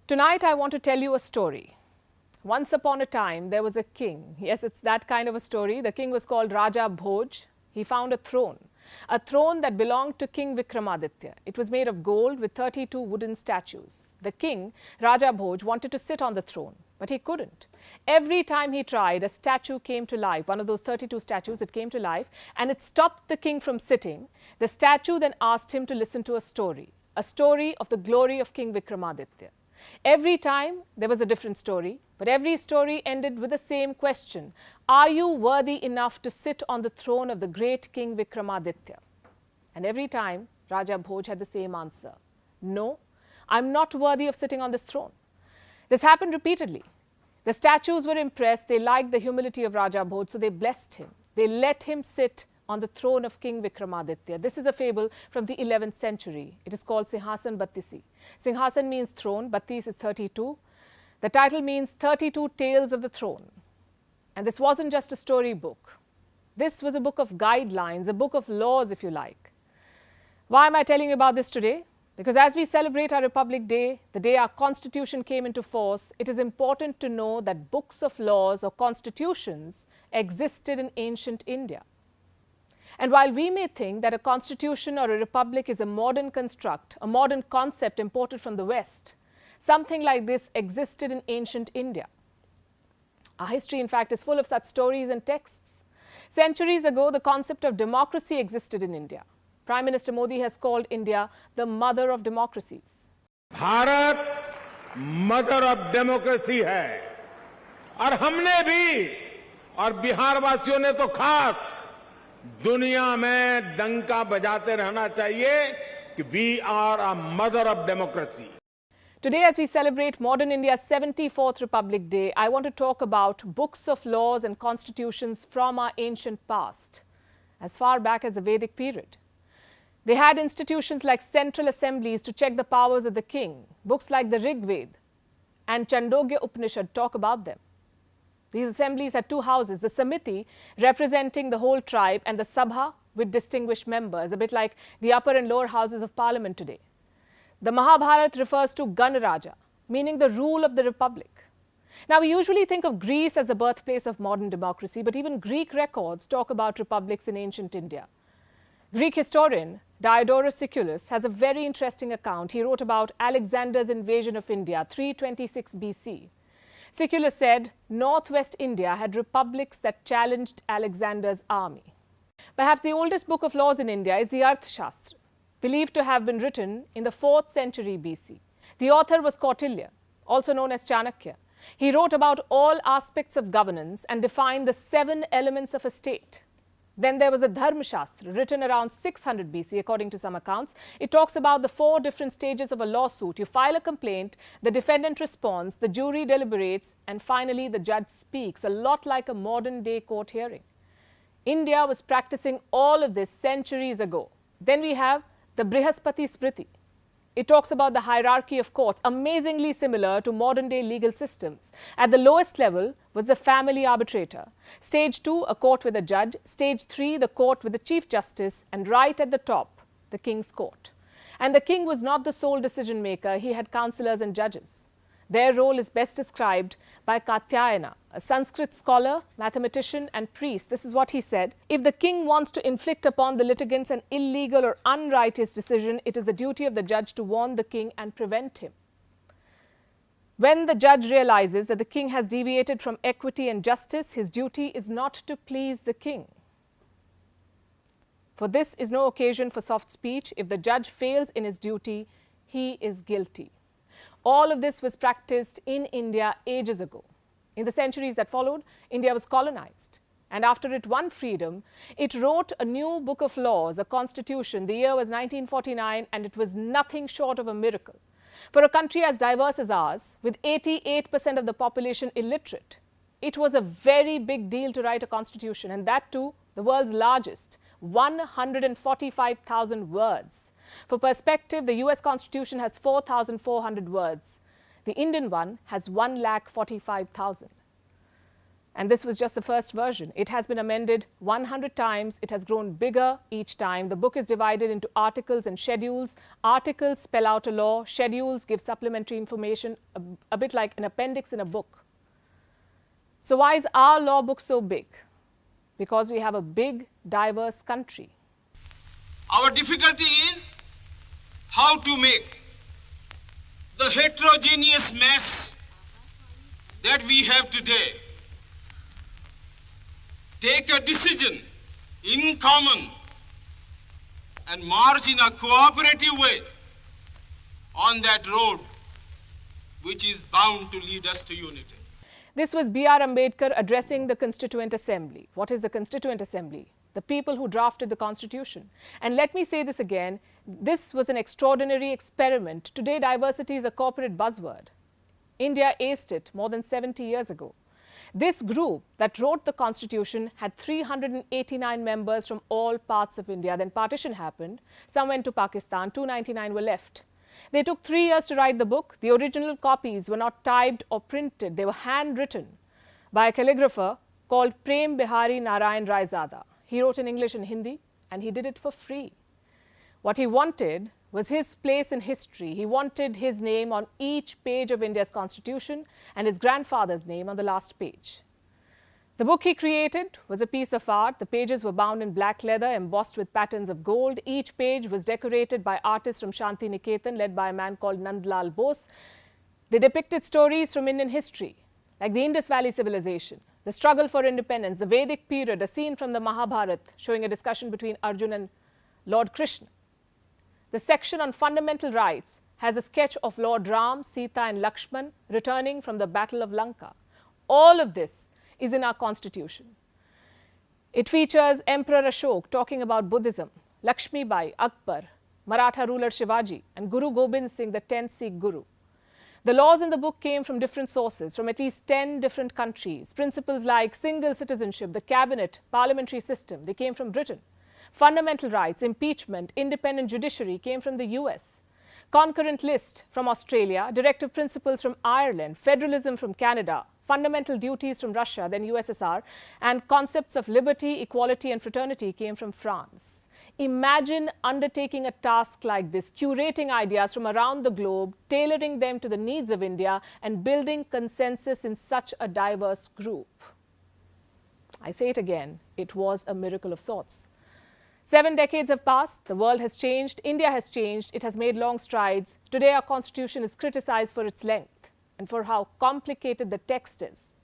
Tonight I want to tell you a story. Once upon a time there was a king. Yes, it's that kind of a story. The king was called Raja Bhoj. He found a throne that belonged to King Vikramaditya. It was made of gold with 32 wooden statues. The king, Raja Bhoj, wanted to sit on the throne, but he couldn't. Every time he tried, a statue came to life. One of those 32 statues, it came to life, and it stopped the king from sitting. The statue then asked him to listen to a story of the glory of King Vikramaditya. Every time there was a different story, but every story ended with the same question: are you worthy enough to sit on the throne of the great King Vikramaditya? And every time Raja Bhoj had the same answer: no, I'm not worthy of sitting on this throne. This happened repeatedly. The statues were impressed. They liked the humility of Raja Bhoj, so they blessed him. They let him sit on the throne of King Vikramaditya. This is a fable from the 11th century. It is called Sinhasan Battisi. Sinhasan means throne, Battis is 32. The title means 32 tales of the throne. And this wasn't just a storybook. This was a book of guidelines, a book of laws, if you like. Why am I telling you about this today? Because as we celebrate our Republic Day, the day our Constitution came into force, it is important to know that books of laws or constitutions existed in ancient India. And while we may think that a constitution or a republic is a modern construct, a modern concept imported from the West, something like this existed in ancient India. Our history, in fact, is full of such stories and texts. Centuries ago, the concept of democracy existed in India. Prime Minister Modi has called India the mother of democracies. Bharat mother of democracy है और हमने भी और बिहार वासियों ने तो खास दुनिया में डंका बजाते रहना चाहिए कि we are a mother of democracy. Today, as we celebrate modern India's 74th Republic Day, I want to talk about books of laws and constitutions from our ancient past, as far back as the Vedic period. They had institutions like central assemblies to check the powers of the king. Books like the Rig Veda and Chandogya Upanishad talk about them. These assemblies had two houses, the Samiti representing the whole tribe and the Sabha with distinguished members, a bit like the upper and lower houses of parliament today. The Mahabharata refers to Ganaraja, meaning the rule of the republic. Now, we usually think of Greece as the birthplace of modern democracy, but even Greek records talk about republics in ancient India. Greek historian Diodorus Siculus has a very interesting account. He wrote about Alexander's invasion of India, 326 BC. Siculus said northwest India had republics that challenged Alexander's army. Perhaps the oldest book of laws in India is the Arthashastra, believed to have been written in the 4th century BC. The author was Kautilya, also known as Chanakya. He wrote about all aspects of governance and defined the 7 elements of a state. Then there was a Dharmashastra, written around 600 BC, according to some accounts. It talks about the 4 different stages of a lawsuit. You file a complaint, the defendant responds, the jury deliberates, and finally the judge speaks, a lot like a modern-day court hearing. India was practicing all of this centuries ago. Then we have the Brihaspati Smriti. It talks about the hierarchy of courts, amazingly similar to modern-day legal systems. At the lowest level was the family arbitrator. Stage 2, a court with a judge. Stage 3, the court with the chief justice. And right at the top, the king's court. And the king was not the sole decision maker. He had counselors and judges. Their role is best described by Katyayana, a Sanskrit scholar, mathematician and priest. This is what he said: if the king wants to inflict upon the litigants an illegal or unrighteous decision, it is the duty of the judge to warn the king and prevent him. When the judge realizes that the king has deviated from equity and justice, his duty is not to please the king. For this is no occasion for soft speech. If the judge fails in his duty, he is guilty. All of this was practiced in India ages ago. In the centuries that followed, India was colonized. And after it won freedom, it wrote a new book of laws, a constitution. The year was 1949, and it was nothing short of a miracle. For a country as diverse as ours, with 88% of the population illiterate, it was a very big deal to write a constitution, and that too, the world's largest, 145,000 words. For perspective, the US Constitution has 4,400 words. The Indian one has 1,45,000. And this was just the first version. It has been amended 100 times. It has grown bigger each time. The book is divided into articles and schedules. Articles spell out a law. Schedules give supplementary information, a bit like an appendix in a book. So why is our law book so big? Because we have a big, diverse country. Our difficulty is how to make the heterogeneous mess that we have today take a decision in common and march in a cooperative way on that road which is bound to lead us to unity. This was B.R. Ambedkar addressing the Constituent Assembly. What is the Constituent Assembly? The people who drafted the Constitution. And let me say this again, this was an extraordinary experiment. Today, diversity is a corporate buzzword. India aced it more than 70 years ago. This group that wrote the Constitution had 389 members from all parts of India. Then partition happened. Some went to Pakistan. 299 were left. They took 3 years to write the book. The original copies were not typed or printed. They were handwritten by a calligrapher called Prem Bihari Narayan Raizada. He wrote in English and Hindi, and he did it for free. What he wanted was his place in history. He wanted his name on each page of India's Constitution and his grandfather's name on the last page. The book he created was a piece of art. The pages were bound in black leather, embossed with patterns of gold. Each page was decorated by artists from Shanti Niketan, led by a man called Nandlal Bose. They depicted stories from Indian history, like the Indus Valley civilization, the struggle for independence, the Vedic period, a scene from the Mahabharata showing a discussion between Arjun and Lord Krishna. The section on fundamental rights has a sketch of Lord Ram, Sita and Lakshman returning from the Battle of Lanka. All of this is in our Constitution. It features Emperor Ashok talking about Buddhism, Lakshmi Bai, Akbar, Maratha ruler Shivaji, and Guru Gobind Singh, the 10th Sikh Guru. The laws in the book came from different sources, from at least 10 different countries. Principles like single citizenship, the cabinet, parliamentary system, they came from Britain. Fundamental rights, impeachment, independent judiciary came from the US. Concurrent list from Australia, directive principles from Ireland, federalism from Canada, fundamental duties from Russia, then USSR, and concepts of liberty, equality and fraternity came from France. Imagine undertaking a task like this, curating ideas from around the globe, tailoring them to the needs of India and building consensus in such a diverse group. I say it again, it was a miracle of sorts. 7 decades have passed, the world has changed, India has changed, it has made long strides. Today our Constitution is criticized for its length and for how complicated the text is.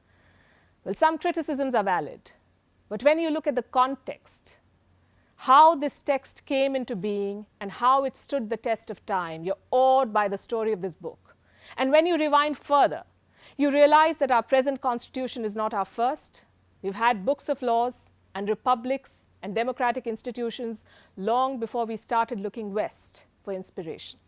Well, some criticisms are valid, but when you look at the context, how this text came into being and how it stood the test of time, you're awed by the story of this book. And when you rewind further, you realize that our present Constitution is not our first. We've had books of laws and republics and democratic institutions long before we started looking west for inspiration.